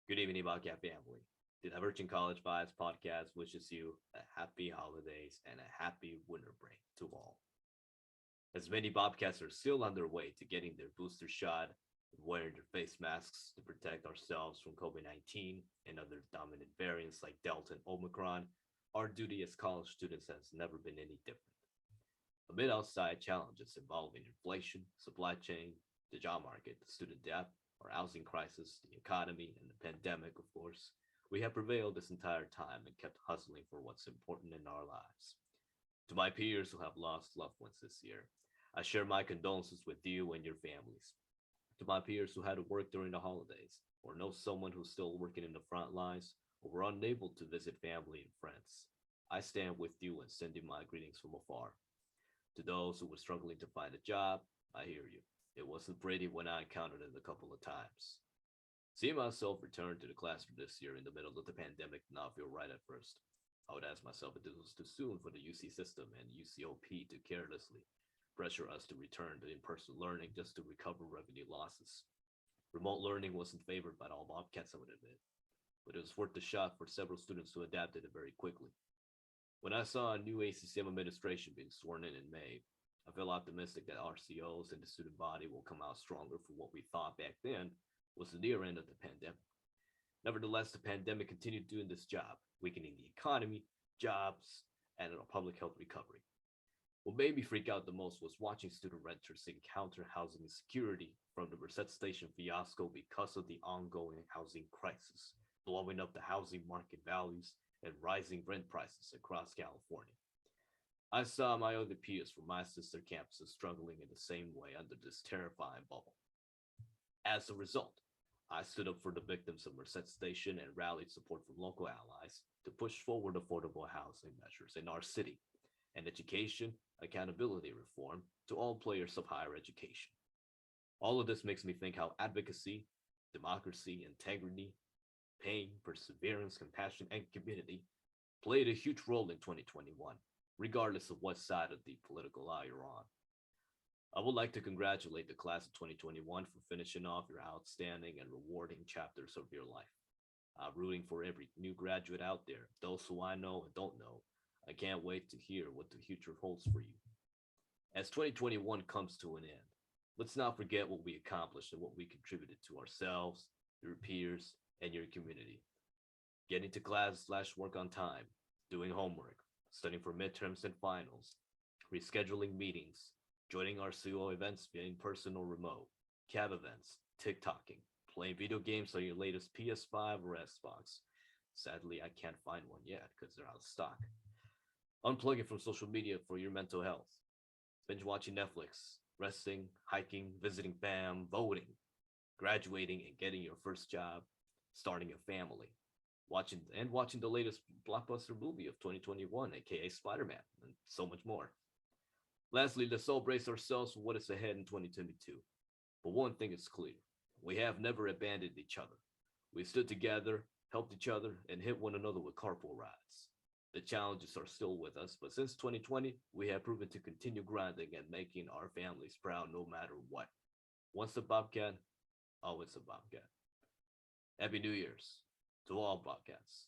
Good evening, Bobcat family. The Diverging College Vibes podcast wishes you a happy holidays and a happy winter break to all. As many Bobcats are still on their way to getting their booster shot and wearing their face masks to protect ourselves from COVID 19 and other dominant variants like Delta and Omicron, our duty as college students has never been any different. Amid outside challenges involving inflation, supply chain, the job market, the student debt, our housing crisis, the economy, and the pandemic, of course, we have prevailed this entire time and kept hustling for what's important in our lives. To my peers who have lost loved ones this year, I share my condolences with you and your families. To my peers who had to work during the holidays, or know someone who's still working in the front lines, or were unable to visit family and friends, I stand with you and send you my greetings from afar. To those who were struggling to find a job, I hear you. It wasn't pretty when I encountered it a couple of times. Seeing myself return to the classroom this year in the middle of the pandemic did not feel right at first. I would ask myself if this was too soon for the UC system and UCOP to carelessly pressure us to return to in-person learning just to recover revenue losses. Remote learning wasn't favored by all Bobcats, I would admit, but it was worth the shot for several students who adapted it very quickly. When I saw a new ACCM administration being sworn in May, I feel optimistic that RCOs and the student body will come out stronger for what we thought back then was the near end of the pandemic. Nevertheless, the pandemic continued doing this job, weakening the economy, jobs, and our public health recovery. What made me freak out the most was watching student renters encounter housing insecurity from the reset station fiasco because of the ongoing housing crisis, blowing up the housing market values and rising rent prices across California. I saw my other peers from my sister campuses struggling in the same way under this terrifying bubble. As a result, I stood up for the victims of Merced Station and rallied support from local allies to push forward affordable housing measures in our city and education accountability reform to all players of higher education. All of this makes me think how advocacy, democracy, integrity, pain, perseverance, compassion, and community played a huge role in 2021, regardless of what side of the political aisle you're on. I would like to congratulate the class of 2021 for finishing off your outstanding and rewarding chapters of your life. I'm rooting for every new graduate out there, those who I know and don't know. I can't wait to hear what the future holds for you. As 2021 comes to an end, let's not forget what we accomplished and what we contributed to ourselves, your peers, and your community. Getting to class slash work on time, doing homework, studying for midterms and finals, rescheduling meetings, joining our CO events via in person or remote, cab events, TikToking, playing video games on your latest PS5 or Xbox. Sadly, I can't find one yet because they're out of stock. Unplugging from social media for your mental health. Binge watching Netflix, resting, hiking, visiting fam, voting, graduating and getting your first job, starting a family, watching the latest blockbuster movie of 2021, aka Spider-Man, and so much more. Lastly, let's all brace ourselves for what is ahead in 2022. But one thing is clear: we have never abandoned each other. We stood together, helped each other, and hit one another with carpool rides. The challenges are still with us, but since 2020, we have proven to continue grinding and making our families proud no matter what. Once a Bobcat, always a Bobcat. Happy New Year's to all Bobcats.